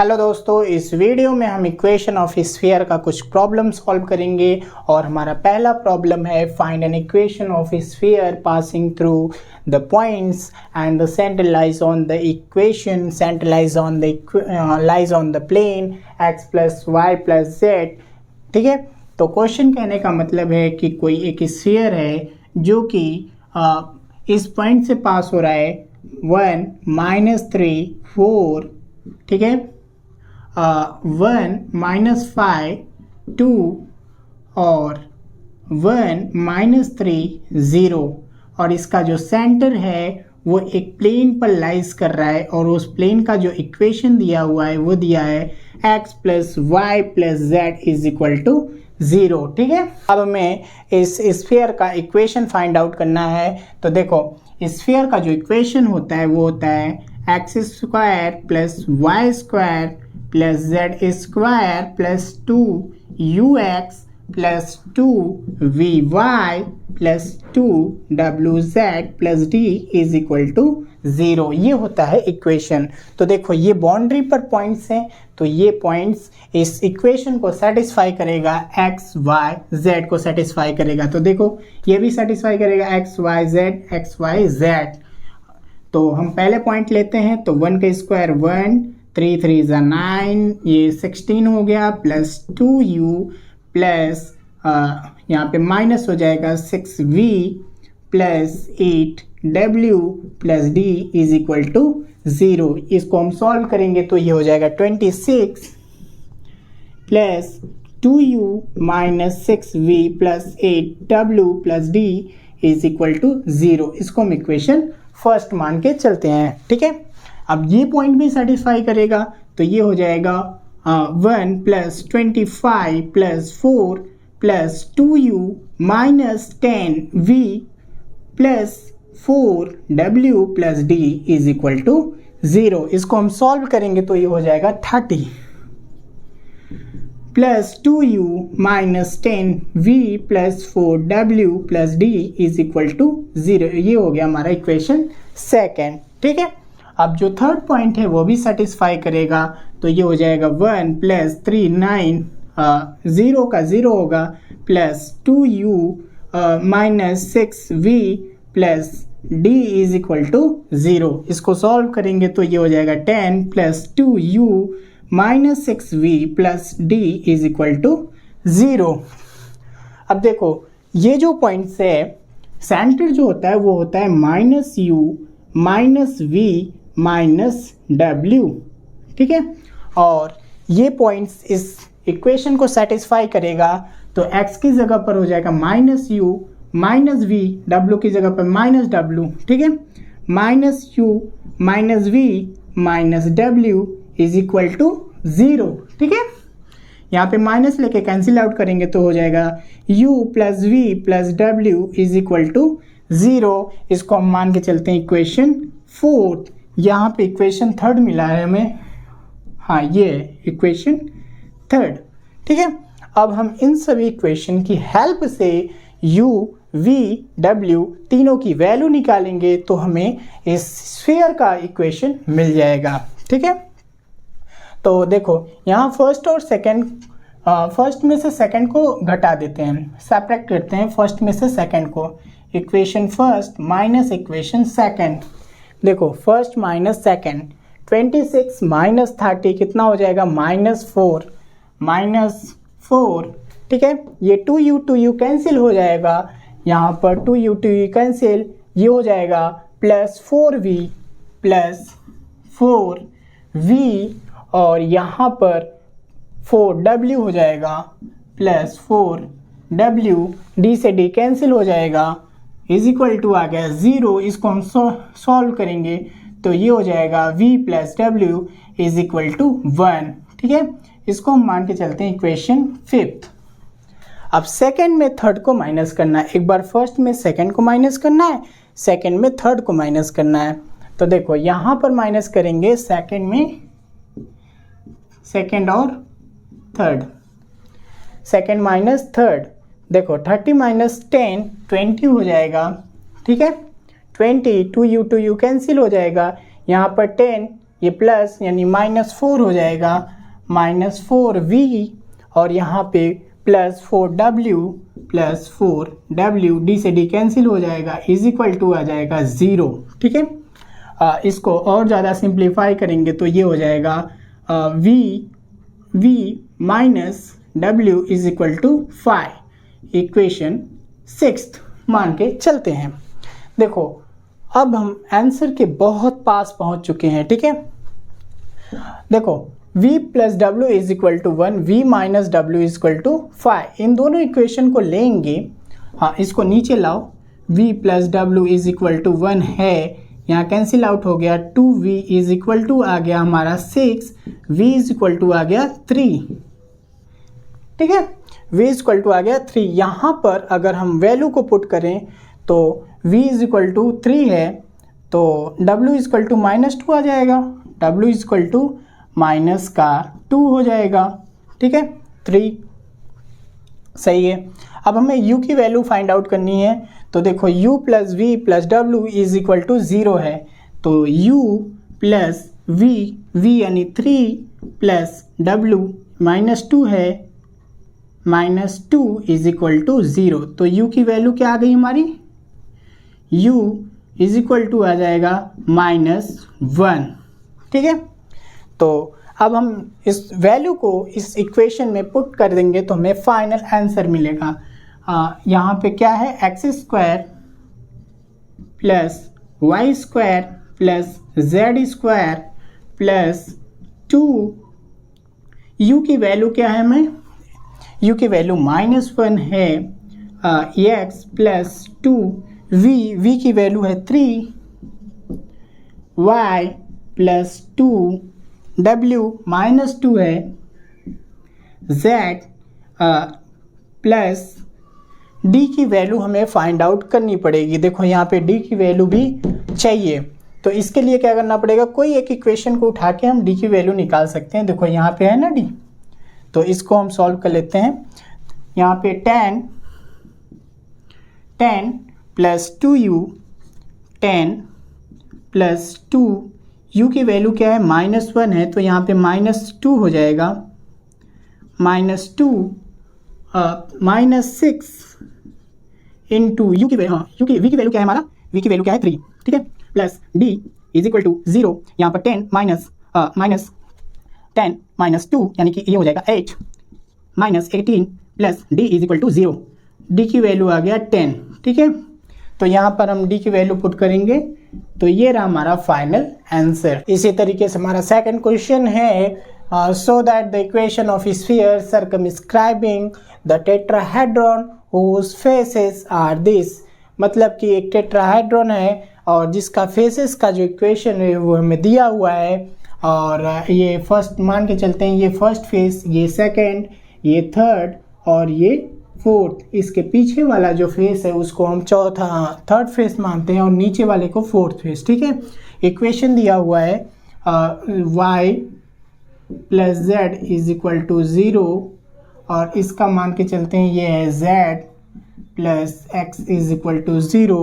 Hello दोस्तों, इस video में हम इक्वेशन ऑफ स्फीयर का कुछ प्रॉब्लम सॉल्व करेंगे और हमारा पहला प्रॉब्लम है find an equation of sphere passing through the points and the centre lies on the equation centre lies on the plane x plus Y plus Z. ठीक है, तो क्वेश्चन कहने का मतलब है कि कोई एक स्फीयर है जो कि इस पॉइंट से पास हो रहा है 1 -3 4, ठीक है, 1 -5 2 और 1 -3 0, और इसका जो सेंटर है वो एक प्लेन पर लाइज कर रहा है और उस प्लेन का जो इक्वेशन दिया हुआ है वो दिया है x plus Y plus Z is equal to 0। ठीक है, अब हमें इस स्फीयर का इक्वेशन फाइंड आउट करना है। तो देखो, स्फीयर का जो इक्वेशन होता है वो होता है X square plus Y square plus Z square plus 2ux plus 2vy plus 2wz plus d is equal to 0। ये होता है इक्वेशन। तो देखो, ये बाउंड्री पर पॉइंट्स हैं, तो ये पॉइंट्स इस इक्वेशन को सेटिस्फाई करेगा, x y z को सेटिस्फाई करेगा। तो देखो, ये भी सेटिस्फाई करेगा x y z। तो हम पहले पॉइंट लेते हैं, तो 1 का स्क्वायर 1, 3 3 = 9, ये 16 हो गया, प्लस 2u प्लस यहाँ पे माइनस हो जाएगा 6v plus 8w plus d is equal to 0। इसको हम सॉल्व करेंगे तो ये हो जाएगा 26 plus 2u minus 6v plus 8w plus d is equal to 0। इसको हम इक्वेशन फर्स्ट मान के चलते हैं। ठीक है, अब ये पॉइंट भी सेटिस्फाई करेगा, तो ये हो जाएगा 1 plus 25 plus 4 plus 2u minus 10v plus 4w plus d is equal to 0। इसको हम सॉल्व करेंगे तो ये हो जाएगा 30 plus 2u minus 10v plus 4w plus d is equal to 0। ये हो गया हमारा इक्वेशन सेकेंड। ठीक है, अब जो थर्ड पॉइंट है वो भी सेटिस्फाई करेगा, तो ये हो जाएगा 1 प्लस 3 9 0 का 0 होगा plus 2u minus 6v plus d is equal to 0। इसको सॉल्व करेंगे तो ये हो जाएगा 10 plus 2u minus 6v plus d is equal to 0। अब देखो, ये जो पॉइंट्स है, सेंटर जो होता है वो होता है -u minus v minus w। ठीक है, और ये पॉइंट्स इस इक्वेशन को सेटिस्फाई करेगा, तो x की जगह पर हो जाएगा -u माइनस v, w की जगह पर -w। ठीक है, -u minus v minus w is equal to 0। ठीक है, यहाँ पे माइनस लेके कैंसिल आउट करेंगे तो हो जाएगा u plus v plus w is equal to 0। इसको हम मान के चलते हैं इक्वेशन फोर्थ। यहाँ पे इक्वेशन थर्ड मिला है हमें, हाँ ये इक्वेशन थर्ड। ठीक है, अब हम इन सभी इक्वेशन की हेल्प से u v w तीनों की वैल्यू निकालेंगे तो हमें इस स्फीयर का इक्वेशन मिल जाएगा। ठीक है, तो देखो, यहाँ फर्स्ट और सेकंड, फर्स्ट में से सेकंड को घटा देते हैं, सब्ट्रैक्ट करते हैं फर्स्ट में से सेकंड को। Equation first minus equation second. देखो, फर्स्ट माइनस सेकंड, 26 माइनस 30 कितना हो जाएगा -4। ठीक है, ये 2u कैंसिल हो जाएगा, यहाँ पर 2u कैंसिल, ये हो जाएगा प्लस 4v प्लस 4v और यहाँ पर 4w हो जाएगा प्लस 4w, d से d कैंसिल हो जाएगा, इज इक्वल टू आ गया 0। इसको हम सॉल्व करेंगे तो ये हो जाएगा v plus w is equal to 1। ठीक है, इसको हम मान के चलते हैं इक्वेशन फिफ्थ। अब सेकंड में थर्ड को माइनस करना है, एक बार फर्स्ट में सेकंड को माइनस करना है, सेकंड में थर्ड को माइनस करना है। तो देखो, यहाँ पर माइनस करेंगे सेकंड में, सेकंड और थर्ड, सेकंड माइनस थर्ड। देखो, 30 माइनस 10 20 हो जाएगा। ठीक है, 20 2u कैंसिल हो जाएगा, यहाँ पर 10 ये प्लस यानी -4 हो जाएगा, -4v और यहाँ पे +4w डी से डी कैंसिल हो जाएगा, इज इक्वल टू आ जाएगा 0। ठीक है, इसको और ज़्यादा सिंप्लीफाई करेंगे तो ये हो जाएगा v minus w is equal to 5। Equation 6 मान के चलते हैं। देखो अब हम आंसर के बहुत पास पहुंच चुके हैं। ठीक है, देखो v plus W is equal to 1, v minus W is equal to 5। इन दोनों इक्वेशन को लेंगे, हाँ इसको नीचे लाओ, v plus W is equal to 1 है, यहाँ कैंसिल आउट हो गया, 2v इज इक्वल टू आ गया हमारा 6, v इज इक्वल टू आ गया 3। ठीक है, v इज इक्वल टू आ गया 3। यहाँ पर अगर हम वैल्यू को पुट करें तो v इज इक्वल टू 3 है तो w इज इक्वल टू -2 आ जाएगा, w इज इक्वल टू -2 हो जाएगा। ठीक है, 3 सही है। अब हमें u की वैल्यू फाइंड आउट करनी है, तो देखो u plus v plus w is equal to 0 है, तो u प्लस v यानी 3 प्लस w -2 है, -2 इज इक्वल टू 0। तो u की वैल्यू क्या आ गई हमारी, u इज इक्वल टू आ जाएगा -1। ठीक है, तो अब हम इस वैल्यू को इस इक्वेशन में पुट कर देंगे तो हमें फाइनल आंसर मिलेगा। यहाँ पे क्या है, x² plus y² plus z² plus 2, u की वैल्यू क्या है, हमें u की वैल्यू -1 है, x प्लस 2, v की वैल्यू है 3, y प्लस 2, w -2 है, z प्लस d की वैल्यू हमें फाइंड आउट करनी पड़ेगी। देखो यहाँ पे d की वैल्यू भी चाहिए, तो इसके लिए क्या करना पड़ेगा, कोई एक इक्वेशन को उठा के हम d की वैल्यू निकाल सकते हैं। देखो यहाँ पे है ना d, तो इसको हम सॉल्व कर लेते हैं। यहाँ पे 10 प्लस 2u, 10 प्लस 2, u की वैल्यू क्या है, -1 है, तो यहाँ पे -2 हो जाएगा, -2 -6 इंटू u की वैल्यू, हाँ v की वैल्यू क्या है हमारा, v की वैल्यू क्या है 3। ठीक है, plus d is equal to 0, यहाँ पर 10 माइनस 2 यानी कि ये हो जाएगा 8 -18 plus d is equal to 0, d की वैल्यू आ गया 10। ठीक है, तो यहाँ पर हम d की वैल्यू पुट करेंगे तो ये रहा हमारा फाइनल आंसर। इसी तरीके से हमारा सेकंड क्वेश्चन है, so that the equation of sphere circumscribing the tetrahedron whose faces are this. मतलब कि एक टेट्राहेड्रॉन है और जिसका फेसेस का जो इक्वेशन है वो हमें दिया हुआ है, और ये फर्स्ट मान के चलते हैं, ये फर्स्ट फेस, ये सेकंड, ये थर्ड और ये फोर्थ। इसके पीछे वाला जो फेस है उसको हम थर्ड फेस मानते हैं और नीचे वाले को फोर्थ फेस। ठीक है, इक्वेशन दिया हुआ है y plus z is equal to 0 और इसका मान के चलते हैं ये है z plus x is equal to 0,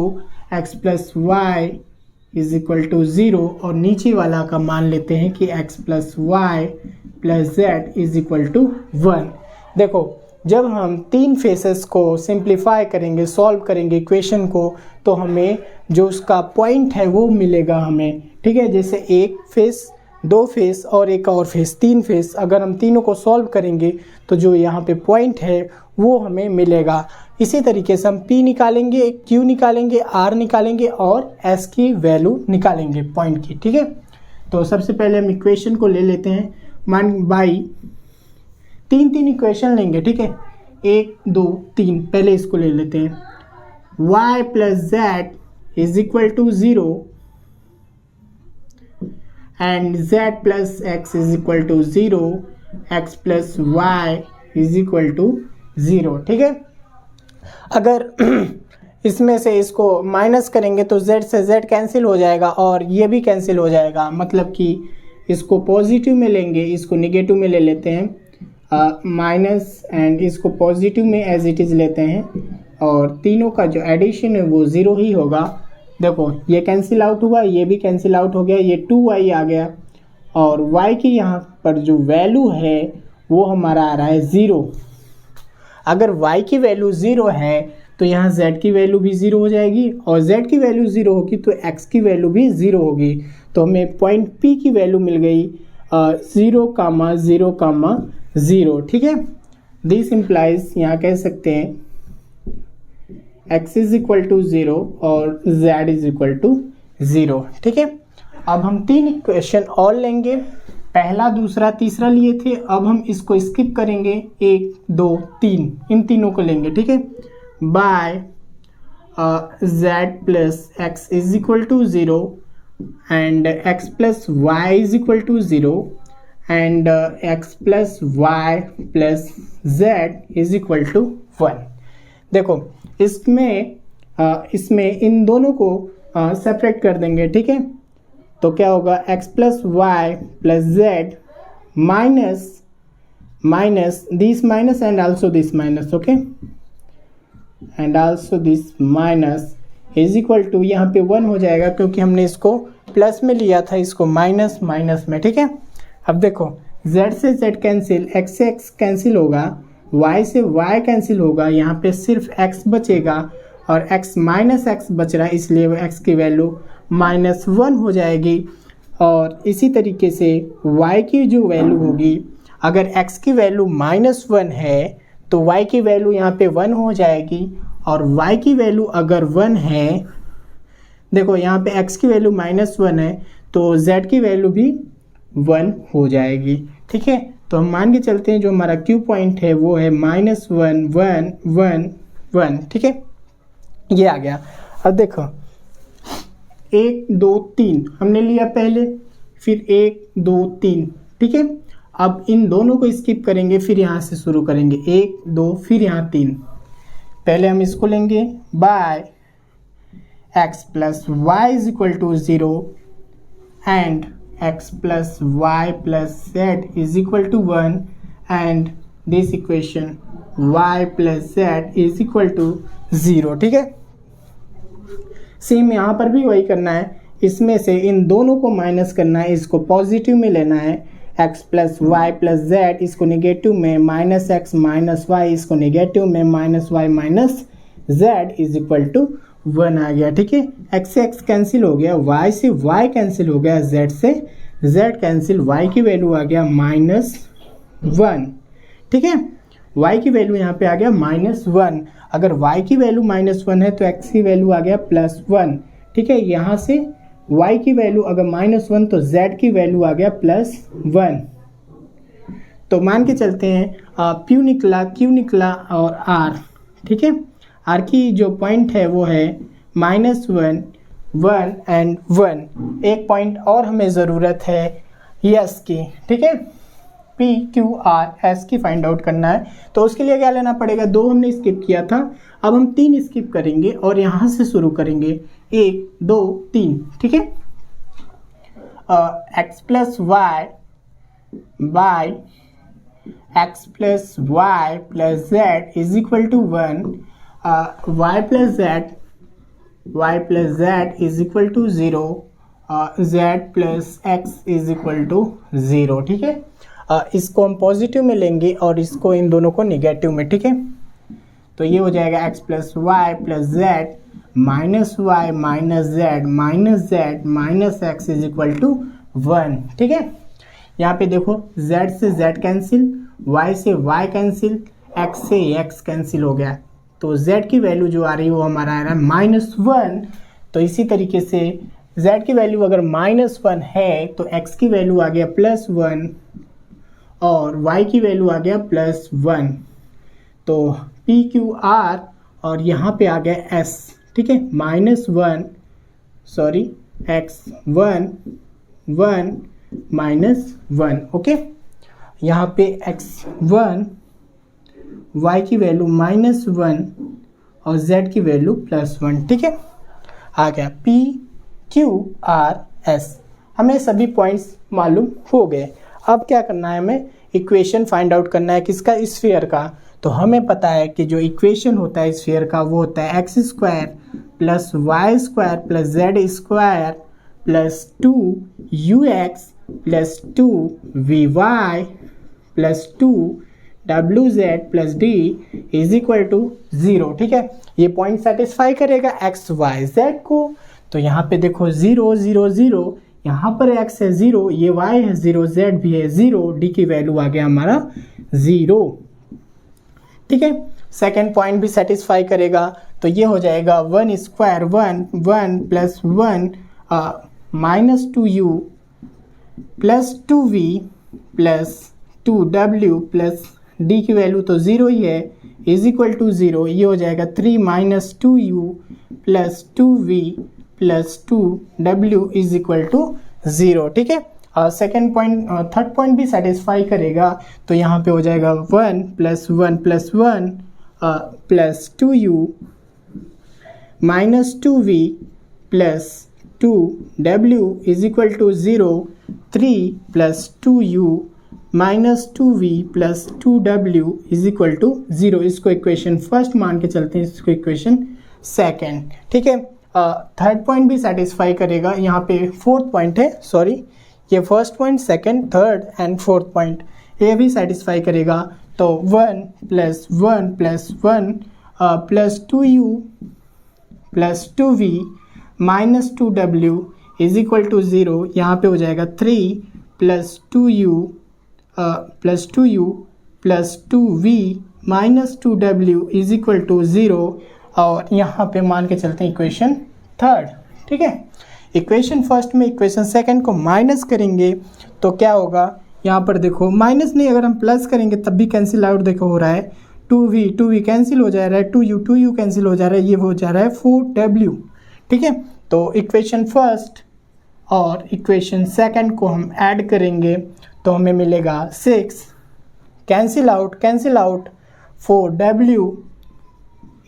x plus y is equal to 0 और नीचे वाला का मान लेते हैं कि x plus y plus z is equal to 1। देखो जब हम तीन फेसेस को सिंप्लीफाई करेंगे, सॉल्व करेंगे इक्वेशन को, तो हमें जो उसका पॉइंट है वो मिलेगा हमें। ठीक है, जैसे एक फेस, दो फेस और एक और फेस, तीन फेस, अगर हम तीनों को सॉल्व करेंगे तो जो यहाँ पे पॉइंट है वो हमें मिलेगा। इसी तरीके से हम P निकालेंगे, Q निकालेंगे, R निकालेंगे और S की वैल्यू निकालेंगे पॉइंट की। ठीक है, तो सबसे पहले हम इक्वेशन को ले लेते हैं, मान बाई तीन इक्वेशन लेंगे। ठीक है, 1 2 3, पहले इसको ले लेते हैं, y plus z is equal to 0 and z plus x is equal to 0, x plus y is equal to 0। ठीक है, अगर इसमें से इसको माइनस करेंगे तो z से z कैंसिल हो जाएगा और ये भी कैंसिल हो जाएगा, मतलब कि इसको पॉजिटिव में लेंगे, इसको निगेटिव में ले लेते हैं, माइनस एंड इसको पॉजिटिव में एज इट इज़ लेते हैं और तीनों का जो एडिशन है वो 0 ही होगा। देखो ये कैंसिल आउट हुआ, ये भी कैंसिल आउट हो गया, ये 2y आ गया और y की यहाँ पर जो वैल्यू है वो हमारा आ रहा है 0। अगर y की वैल्यू 0 है तो यहाँ z की वैल्यू भी 0 हो जाएगी, और z की वैल्यू 0 होगी तो x की वैल्यू भी 0 होगी। तो हमें पॉइंट P की वैल्यू मिल गई 0,0,0। ठीक है, दिस इम्प्लाइज यहाँ कह सकते हैं x इज इक्वल टू 0 और z इज इक्वल टू 0। ठीक है, अब हम 3 इक्वेशन और लेंगे, पहला दूसरा तीसरा लिए थे, अब हम इसको स्किप करेंगे, 1 2 3 इन तीनों को लेंगे। ठीक है, by z plus X is equal to 0 and x plus Y is equal to 0 and x plus Y plus z is equal to 1। देखो इसमें इन दोनों को सेपरेट कर देंगे। ठीक है, तो क्या होगा, x plus Y plus z minus this minus and also this minus, okay, and also this minus is equal to, यहाँ पे 1 हो जाएगा क्योंकि हमने इसको प्लस में लिया था, इसको माइनस माइनस में। ठीक है, अब देखो z से z कैंसिल, x से x कैंसिल होगा, y से y कैंसिल होगा, यहाँ पे सिर्फ x बचेगा और x माइनस x बच रहा है, इसलिए x की वैल्यू -1 हो जाएगी। और इसी तरीके से y की जो वैल्यू होगी, अगर x की वैल्यू -1 है तो y की वैल्यू यहाँ पे 1 हो जाएगी, और y की वैल्यू अगर 1 है, देखो यहाँ पे x की वैल्यू -1 है तो z की वैल्यू भी 1 हो जाएगी। ठीक है, तो हम मान के चलते हैं जो हमारा Q पॉइंट है वो है -1 1 1 1। ठीक है, ये आ गया। अब देखो 1 2 3 हमने लिया पहले, फिर 1 2 3। ठीक है, अब इन दोनों को स्किप करेंगे, फिर यहाँ से शुरू करेंगे, 1 2 फिर यहाँ 3। पहले हम इसको लेंगे, by x plus Y is equal to 0 and x plus Y plus z is equal to 1 and this equation y plus z is equal to 0। ठीक है, सेम यहाँ पर भी वही करना है, इसमें से इन दोनों को माइनस करना है, इसको पॉजिटिव में लेना है, x plus Y plus z, इसको नेगेटिव में माइनस एक्स माइनस वाई, इसको नेगेटिव में minus Y minus z is equal to 1 आ गया। ठीक है, x से x कैंसिल हो गया, y से y कैंसिल हो गया, z से z कैंसिल, y की वैल्यू आ गया -1। ठीक है, y की वैल्यू यहाँ पे आ गया -1। अगर y की वैल्यू -1 है तो x की वैल्यू आ गया +1। ठीक है, यहाँ से y की वैल्यू अगर -1 तो z की वैल्यू आ गया +1। तो मान के चलते हैं Q निकला और R। ठीक है, R की जो पॉइंट है वो है -1 1 एंड 1। एक पॉइंट और हमें ज़रूरत है S की। ठीक है, P Q R S की फाइंड आउट करना है, तो उसके लिए क्या लेना पड़ेगा, 2 हमने स्किप किया था, अब हम 3 स्किप करेंगे और यहाँ से शुरू करेंगे, 1 2 3। ठीक है, x plus Y by x plus Y plus z is equal to 1, y plus z is equal to 0, z plus x is equal to 0। ठीक है, इसको हम पॉजिटिव में लेंगे और इसको इन दोनों को नेगेटिव में। ठीक है, तो ये हो जाएगा x plus Y plus Z minus Y minus Z minus X is equal to 1। ठीक है, यहाँ पे देखो z से z कैंसिल, y से y कैंसिल, x से x कैंसिल हो गया, तो z की वैल्यू जो आ रही है वो हमारा आ रहा है -1। तो इसी तरीके से z की वैल्यू अगर -1 है तो x की वैल्यू आ गया +1 और y की वैल्यू आ गया +1। तो P Q R और यहाँ पे आ गया S। ठीक है, -1 -1 ओके, यहाँ पे x1 y की वैल्यू -1 और z की वैल्यू +1। ठीक है, आ गया P Q R S। हमें सभी पॉइंट्स मालूम हो गए। अब क्या करना है, हमें इक्वेशन फाइंड आउट करना है, किसका, स्फीयर का। तो हमें पता है कि जो इक्वेशन होता है स्फीयर का वो होता है x² + y² + z² + 2ux plus 2vy plus 2wz plus d is equal to 0। ठीक है, ये पॉइंट सेटिस्फाई करेगा एक्स वाई जेड को। तो यहाँ पे देखो 0 0 0, यहाँ पर x है 0, ये y है 0, z भी है 0, d की वैल्यू आ गया हमारा 0। ठीक है, सेकेंड पॉइंट भी सेटिस्फाई करेगा। तो ये हो जाएगा 1 square 1 plus 1 minus 2u plus 2v plus 2w plus d की वैल्यू तो 0 ही है, इज इक्वल टू 0। ये हो जाएगा 3 minus 2u plus 2v plus 2w is equal to 0। ठीक है, सेकेंड पॉइंट थर्ड पॉइंट भी सेटिस्फाई करेगा। तो यहाँ पे हो जाएगा 1 plus 1 plus 1 plus 2u minus 2v plus 2w is equal to 0। 3 plus 2u minus 2v plus 2w is equal to 0। इसको इक्वेशन फर्स्ट मान के चलते हैं, इसको इक्वेशन सेकेंड। ठीक है, थर्ड पॉइंट भी सेटिस्फाई करेगा। यहाँ पे फोर्थ पॉइंट है, सॉरी, ये first point, second, third and fourth point ये भी सेटिस्फाई करेगा। तो 1 plus 1 plus 1 plus 2u plus 2v minus 2w is equal to 0। यहाँ पे हो जाएगा 3 plus 2u plus 2u plus 2v minus 2w is equal to 0। और यहाँ पे मान के चलते हैं इक्वेशन थर्ड। ठीक है, इक्वेशन फर्स्ट में इक्वेशन सेकंड को माइनस करेंगे तो क्या होगा, यहाँ पर देखो माइनस नहीं, अगर हम प्लस करेंगे तब भी कैंसिल आउट देखो हो रहा है। 2v कैंसिल हो जा रहा है, 2u कैंसिल हो जा रहा है, ये हो जा रहा है 4w। ठीक है, तो इक्वेशन फर्स्ट और इक्वेशन सेकंड को हम ऐड करेंगे तो हमें मिलेगा 6 cancel out 4w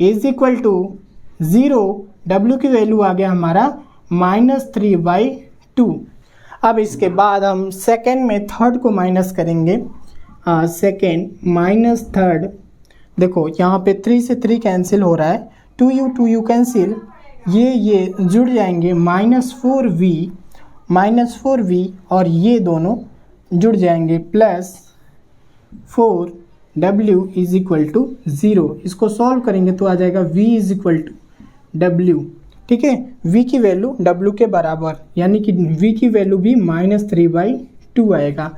is equal to 0। w की वैल्यू आ गया हमारा -3/2। अब इसके बाद हम सेकेंड में थर्ड को माइनस करेंगे। सेकेंड माइनस थर्ड, देखो यहाँ पे 3 से 3 कैंसिल हो रहा है, 2u कैंसिल, ये जुड़ जाएंगे, -4v और ये दोनों जुड़ जाएंगे plus 4w is equal to 0। इसको सॉल्व करेंगे तो आ जाएगा v is equal to w। ठीक है, v की वैल्यू w के बराबर, यानी कि v की वैल्यू भी -3/2 आएगा।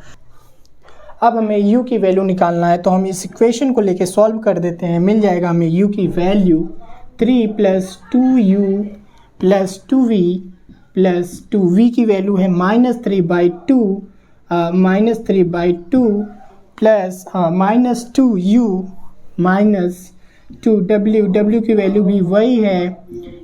अब हमें u की वैल्यू निकालना है, तो हम इस इक्वेशन को लेके सॉल्व कर देते हैं। मिल जाएगा हमें u की value 3 plus 2u plus 2v plus 2v की वैल्यू है -3/2 प्लस -2u माइनस 2w की वैल्यू भी वही है,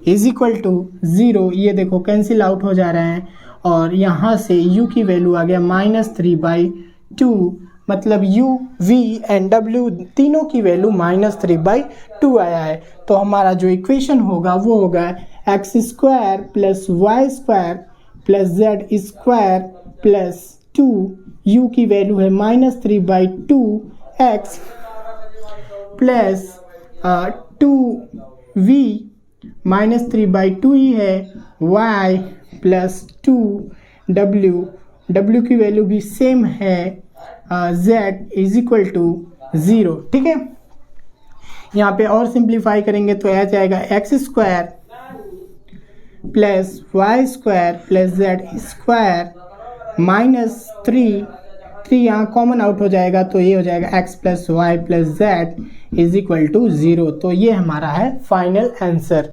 इज इक्वल टू 0। ये देखो कैंसिल आउट हो जा रहे हैं और यहाँ से u की वैल्यू आ गया -3/2, मतलब u, v एंड w तीनों की वैल्यू -3/2 आया है। तो हमारा जो इक्वेशन होगा वो होगा x² plus y² plus z² plus 2u की वैल्यू है -3/2x प्लस 2v -3/2 ही है, y प्लस 2w की वैल्यू भी सेम है, z इज इक्वल टू 0। ठीक है, यहाँ पे और सिंप्लीफाई करेंगे तो आ जाएगा x² plus y² plus z² -3 यहाँ कॉमन आउट हो जाएगा तो ये हो जाएगा x plus Y plus z is equal to 0। तो ये हमारा है फाइनल आंसर।